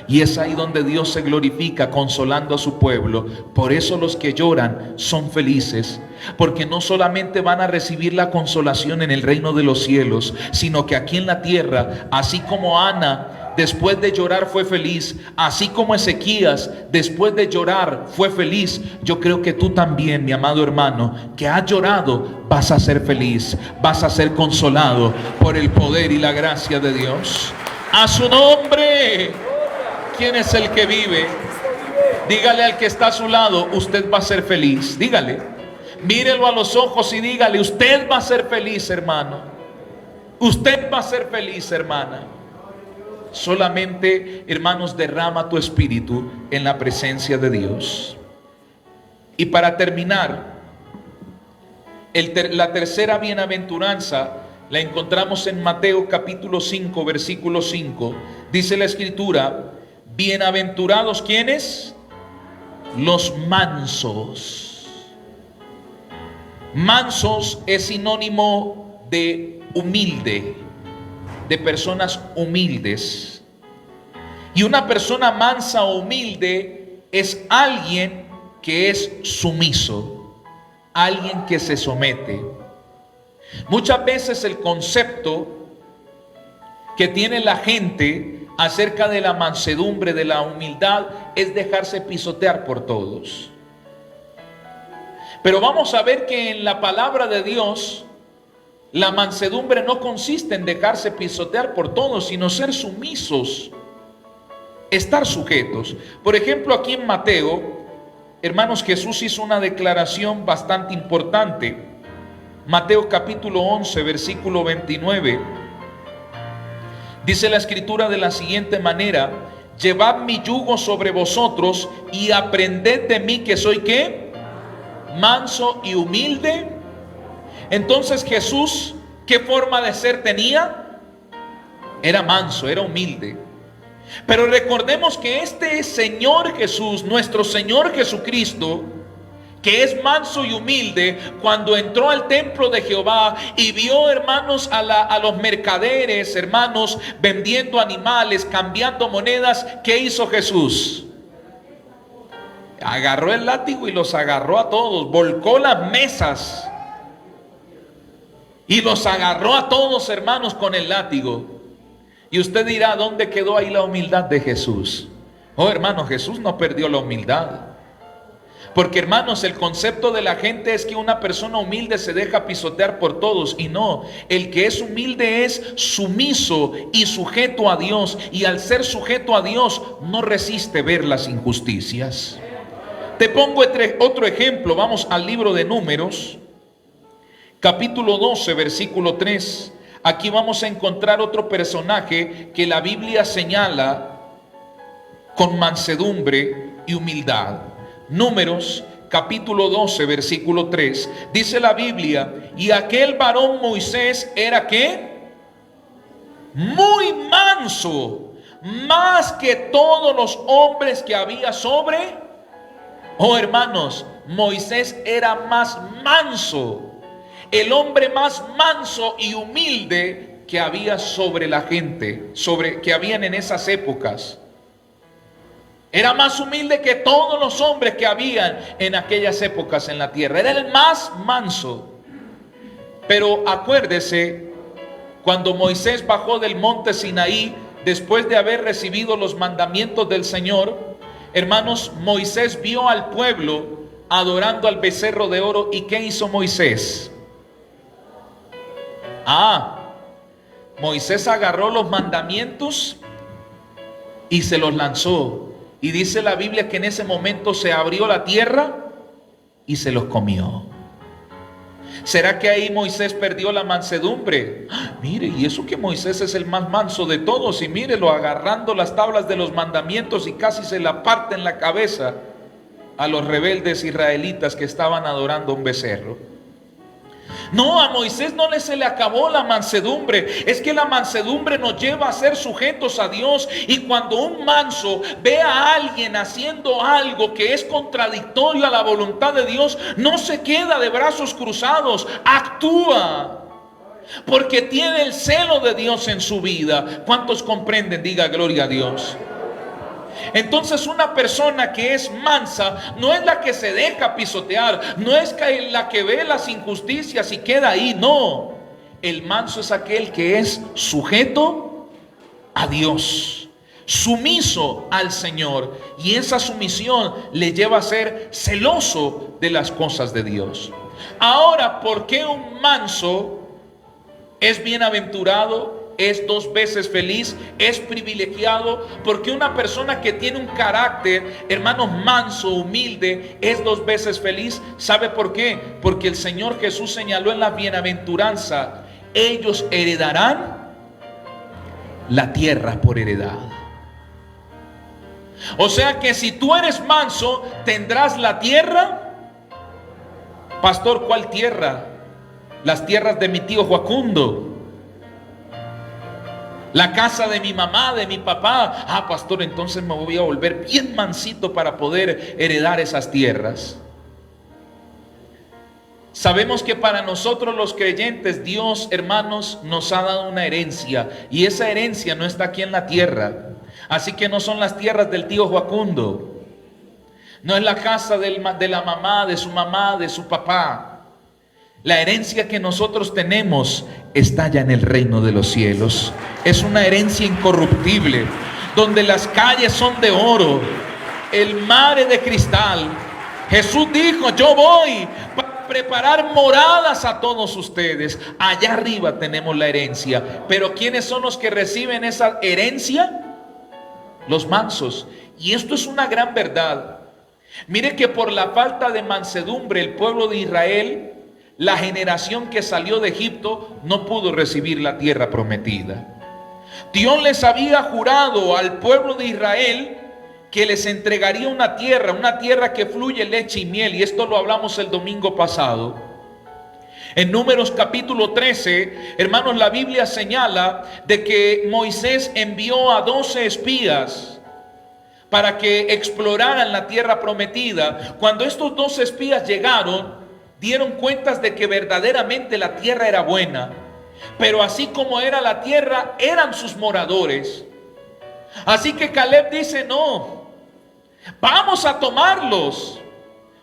Y es ahí donde Dios se glorifica consolando a su pueblo. Por eso los que lloran son felices, porque no solamente van a recibir la consolación en el reino de los cielos, sino que aquí en la tierra, así como Ana después de llorar fue feliz, así como Ezequías después de llorar fue feliz, yo creo que tú también, mi amado hermano, que has llorado, vas a ser feliz, vas a ser consolado por el poder y la gracia de Dios. A su nombre. ¿Quién es el que vive? Dígale al que está a su lado, usted va a ser feliz. Dígale, mírelo a los ojos y dígale, usted va a ser feliz, hermano. Usted va a ser feliz, hermana. Solamente, hermanos, derrama tu espíritu en la presencia de Dios. Y para terminar, la tercera bienaventuranza la encontramos en Mateo capítulo 5, versículo 5. Dice la escritura, bienaventurados, ¿quiénes? Los mansos. Mansos es sinónimo de humilde, de personas humildes. Y una persona mansa o humilde es alguien que es sumiso, alguien que se somete. Muchas veces el concepto que tiene la gente acerca de la mansedumbre, de la humildad, es dejarse pisotear por todos. Pero vamos a ver que en la palabra de Dios, la mansedumbre no consiste en dejarse pisotear por todos, sino ser sumisos, estar sujetos. Por ejemplo, aquí en Mateo, hermanos, Jesús hizo una declaración bastante importante. Mateo capítulo 11, versículo 29. Dice la escritura de la siguiente manera: llevad mi yugo sobre vosotros y aprended de mí, que soy ¿qué? Manso y humilde. Entonces Jesús, ¿qué forma de ser tenía? Era manso, era humilde. Pero recordemos que este Señor Jesús, nuestro Señor Jesucristo, que es manso y humilde, cuando entró al templo de Jehová y vio, hermanos, a los mercaderes, hermanos, vendiendo animales, cambiando monedas, ¿qué hizo Jesús? Agarró el látigo y los agarró a todos, volcó las mesas y los agarró a todos, hermanos, con el látigo. Y usted dirá, ¿dónde quedó ahí la humildad de Jesús? Oh, hermano, Jesús no perdió la humildad. Porque, hermanos, el concepto de la gente es que una persona humilde se deja pisotear por todos, y no, el que es humilde es sumiso y sujeto a Dios, y al ser sujeto a Dios no resiste ver las injusticias. Te pongo otro ejemplo. Vamos al libro de Números, capítulo 12, versículo 3. Aquí vamos a encontrar otro personaje que la Biblia señala con mansedumbre y humildad. Números capítulo 12 versículo 3. Dice la Biblia: y aquel varón Moisés era ¿qué? Muy manso, más que todos los hombres que había sobre. Oh, hermanos, Moisés era más manso, el hombre más manso y humilde que había sobre la gente, que habían en esas épocas. Era más humilde que todos los hombres que habían en aquellas épocas en la tierra. Era el más manso. Pero acuérdese, cuando Moisés bajó del monte Sinaí, después de haber recibido los mandamientos del Señor, hermanos, Moisés vio al pueblo adorando al becerro de oro. ¿Y qué hizo Moisés? Moisés agarró los mandamientos y se los lanzó. Y dice la Biblia que en ese momento se abrió la tierra y se los comió. ¿Será que ahí Moisés perdió la mansedumbre? Mire, y eso que Moisés es el más manso de todos, y mírelo agarrando las tablas de los mandamientos y casi se la parte en la cabeza a los rebeldes israelitas que estaban adorando un becerro. No, a Moisés no se le acabó la mansedumbre. Es que la mansedumbre nos lleva a ser sujetos a Dios. Y cuando un manso ve a alguien haciendo algo que es contradictorio a la voluntad de Dios, no se queda de brazos cruzados, actúa, porque tiene el celo de Dios en su vida. ¿Cuántos comprenden? Diga gloria a Dios. Entonces, una persona que es mansa no es la que se deja pisotear, no es la que ve las injusticias y queda ahí, no. El manso es aquel que es sujeto a Dios, sumiso al Señor, y esa sumisión le lleva a ser celoso de las cosas de Dios. Ahora, ¿por qué un manso es bienaventurado? Es 2 veces feliz, es privilegiado, porque una persona que tiene un carácter, hermanos, manso, humilde, es 2 veces feliz. ¿Sabe por qué? Porque el Señor Jesús señaló en la bienaventuranza: ellos heredarán la tierra por heredad. O sea que si tú eres manso, tendrás la tierra. Pastor, ¿cuál tierra? Las tierras de mi tío Joacundo, la casa de mi mamá, de mi papá. Pastor, entonces me voy a volver bien mansito para poder heredar esas tierras. Sabemos que para nosotros los creyentes, Dios, hermanos, nos ha dado una herencia, y esa herencia no está aquí en la tierra. Así que no son las tierras del tío Joacundo, no es la casa de la mamá, de su mamá, de su papá. La herencia que nosotros tenemos está ya en el reino de los cielos. Es una herencia incorruptible, donde las calles son de oro, el mar es de cristal. Jesús dijo: yo voy para preparar moradas a todos ustedes. Allá arriba tenemos la herencia. Pero ¿quiénes son los que reciben esa herencia? Los mansos. Y esto es una gran verdad. Mire que por la falta de mansedumbre, el pueblo de Israel, la generación que salió de Egipto, no pudo recibir la tierra prometida. Dios les había jurado al pueblo de Israel que les entregaría una tierra que fluye leche y miel, y esto lo hablamos el domingo pasado. En Números capítulo 13, hermanos, la Biblia señala de que Moisés envió a 12 espías para que exploraran la tierra prometida. Cuando estos 12 espías llegaron, dieron cuentas de que verdaderamente la tierra era buena, pero así como era la tierra, eran sus moradores. Así que Caleb dice: no, vamos a tomarlos.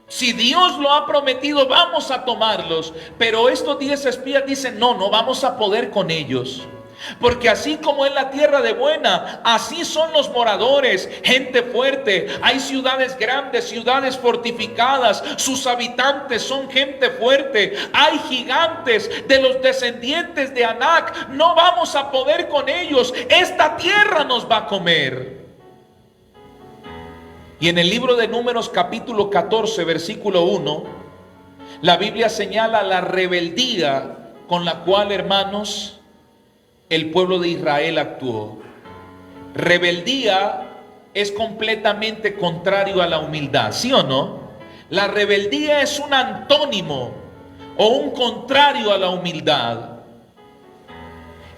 Si Dios lo ha prometido, vamos a tomarlos. Pero estos 10 espías dicen: no vamos a poder con ellos. Porque así como es la tierra de buena, así son los moradores, gente fuerte. Hay ciudades grandes, ciudades fortificadas, sus habitantes son gente fuerte. Hay gigantes de los descendientes de Anac, no vamos a poder con ellos, esta tierra nos va a comer. Y en el libro de Números capítulo 14 versículo 1, la Biblia señala la rebeldía con la cual, hermanos, el pueblo de Israel actuó. Rebeldía es completamente contrario a la humildad, ¿sí o no? La rebeldía es un antónimo o un contrario a la humildad.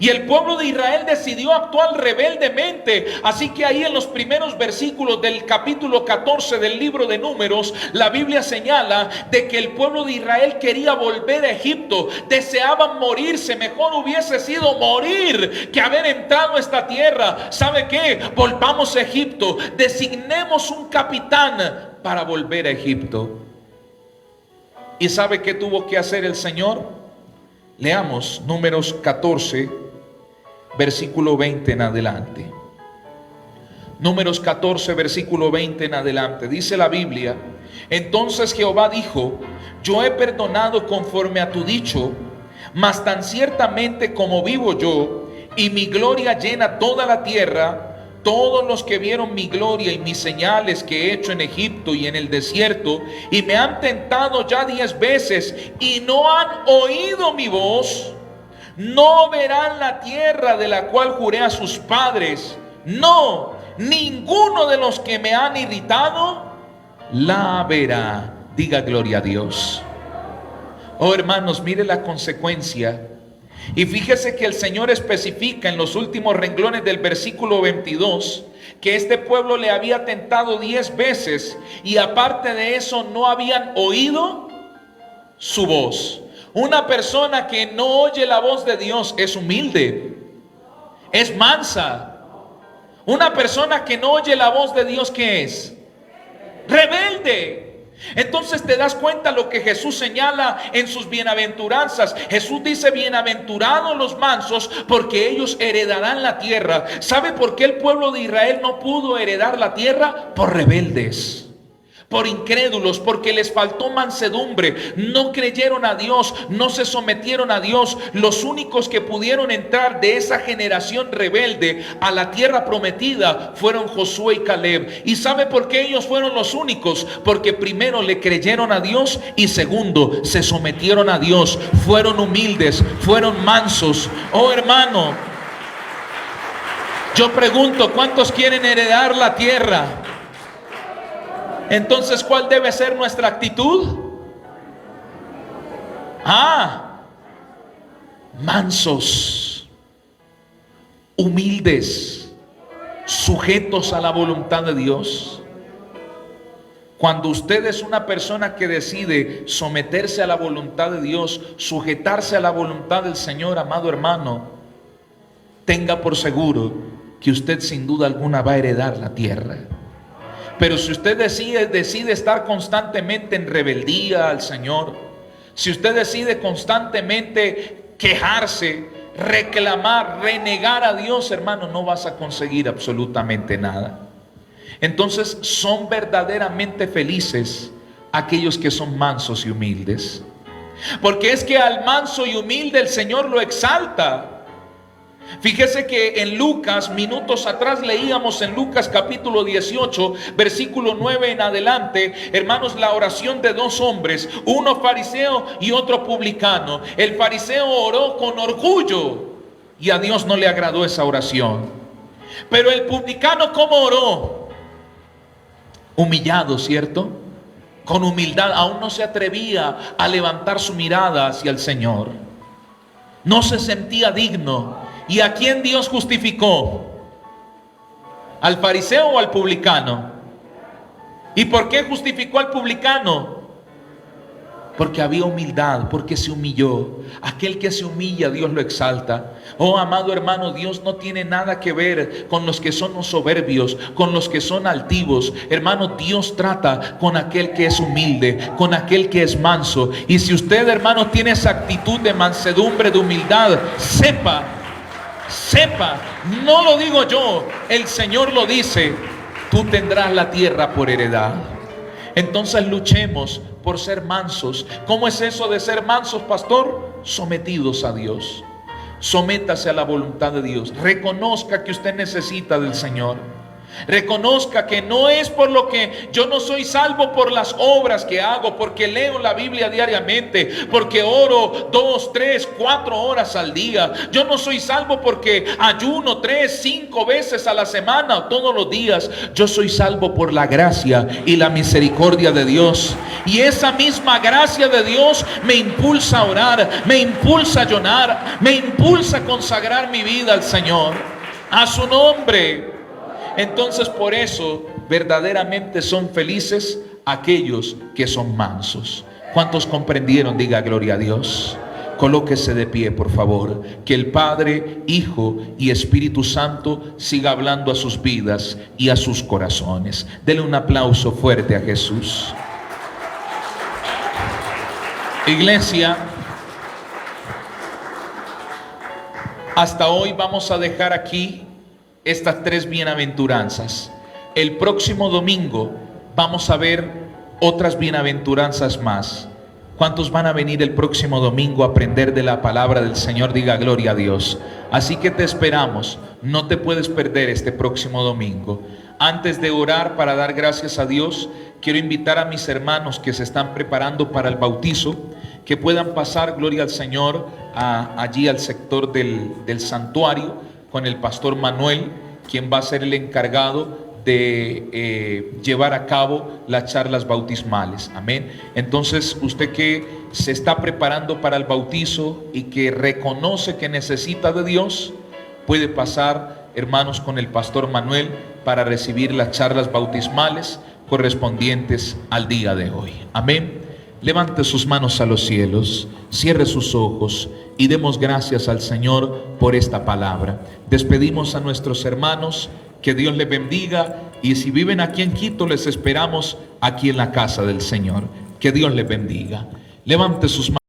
Y el pueblo de Israel decidió actuar rebeldemente. Así que ahí en los primeros versículos del capítulo 14 del libro de Números, la Biblia señala de que el pueblo de Israel quería volver a Egipto. Deseaban morirse. Mejor hubiese sido morir que haber entrado a esta tierra. ¿Sabe qué? Volvamos a Egipto. Designemos un capitán para volver a Egipto. ¿Y sabe qué tuvo que hacer el Señor? Leamos Números 14 versículo 20 en adelante. Números 14 versículo 20 en adelante. Dice la Biblia: entonces Jehová dijo: yo he perdonado conforme a tu dicho, mas tan ciertamente como vivo yo, y mi gloria llena toda la tierra, todos los que vieron mi gloria y mis señales que he hecho en Egipto y en el desierto, y me han tentado ya 10 veces y no han oído mi voz, no verán la tierra de la cual juré a sus padres. No, ninguno de los que me han irritado la verá. Diga gloria a Dios. Oh, hermanos, mire la consecuencia. Y fíjese que el Señor especifica en los últimos renglones del versículo 22 que este pueblo le había tentado 10 veces y aparte de eso no habían oído su voz. Una persona que no oye la voz de Dios es humilde, es mansa. Una persona que no oye la voz de Dios, ¿qué es? Rebelde. Entonces te das cuenta lo que Jesús señala en sus bienaventuranzas. Jesús dice: bienaventurados los mansos, porque ellos heredarán la tierra. ¿Sabe por qué el pueblo de Israel no pudo heredar la tierra? Por rebeldes, por incrédulos, porque les faltó mansedumbre. No creyeron a Dios, no se sometieron a Dios. Los únicos que pudieron entrar de esa generación rebelde a la tierra prometida fueron Josué y Caleb. ¿Y sabe por qué ellos fueron los únicos? Porque primero le creyeron a Dios y segundo se sometieron a Dios. Fueron humildes, fueron mansos. Oh, hermano, yo pregunto, ¿cuántos quieren heredar la tierra? Entonces, ¿cuál debe ser nuestra actitud? Mansos, humildes, sujetos a la voluntad de Dios. Cuando usted es una persona que decide someterse a la voluntad de Dios, sujetarse a la voluntad del Señor, amado hermano, tenga por seguro que usted sin duda alguna va a heredar la tierra. Pero si usted decide estar constantemente en rebeldía al Señor, si usted decide constantemente quejarse, reclamar, renegar a Dios, hermano, no vas a conseguir absolutamente nada. Entonces, son verdaderamente felices aquellos que son mansos y humildes, porque es que al manso y humilde el Señor lo exalta. Fíjese que en Lucas, minutos atrás leíamos en Lucas capítulo 18, versículo 9 en adelante, hermanos, la oración de 2 hombres, uno fariseo y otro publicano. El fariseo oró con orgullo y a Dios no le agradó esa oración. Pero el publicano, ¿cómo oró? Humillado, ¿cierto? Con humildad, aún no se atrevía a levantar su mirada hacia el Señor. No se sentía digno. ¿Y a quién Dios justificó? ¿Al fariseo o al publicano? ¿Y por qué justificó al publicano? Porque había humildad, porque se humilló. Aquel que se humilla, Dios lo exalta. Oh, amado hermano, Dios no tiene nada que ver con los que son soberbios, con los que son altivos. Hermano, Dios trata con aquel que es humilde, con aquel que es manso. Y si usted, hermano, tiene esa actitud de mansedumbre, de humildad, sepa sepa, no lo digo yo, el Señor lo dice, tú tendrás la tierra por heredad. Entonces luchemos por ser mansos. ¿Cómo es eso de ser mansos, pastor? Sometidos a Dios. Sométase a la voluntad de Dios. Reconozca que usted necesita del Señor. Reconozca que no es por lo que yo no soy salvo por las obras que hago, porque leo la Biblia diariamente, porque oro 2, 3, 4 horas al día. Yo no soy salvo porque ayuno 3, 5 veces a la semana o todos los días. Yo soy salvo por la gracia y la misericordia de Dios. Y esa misma gracia de Dios me impulsa a orar, me impulsa a ayunar, me impulsa a consagrar mi vida al Señor, a su nombre. Entonces por eso verdaderamente son felices aquellos que son mansos. ¿Cuántos comprendieron? Diga gloria a Dios. Colóquese de pie, por favor. Que el Padre, Hijo y Espíritu Santo siga hablando a sus vidas y a sus corazones. Denle un aplauso fuerte a Jesús. Iglesia, hasta hoy vamos a dejar aquí estas 3 bienaventuranzas. El próximo domingo vamos a ver otras bienaventuranzas más. ¿Cuántos van a venir el próximo domingo a aprender de la palabra del Señor? Diga gloria a Dios. Así que te esperamos. No te puedes perder este próximo domingo. Antes de orar para dar gracias a Dios, quiero invitar a mis hermanos que se están preparando para el bautizo, que puedan pasar, gloria al Señor, allí al sector del santuario, con el pastor Manuel, quien va a ser el encargado de llevar a cabo las charlas bautismales. Amén. Entonces, usted que se está preparando para el bautizo y que reconoce que necesita de Dios, puede pasar, hermanos, con el pastor Manuel para recibir las charlas bautismales correspondientes al día de hoy. Amén. Levante sus manos a los cielos, cierre sus ojos y demos gracias al Señor por esta palabra. Despedimos a nuestros hermanos, que Dios les bendiga, y si viven aquí en Quito, les esperamos aquí en la casa del Señor. Que Dios les bendiga. Levante sus manos.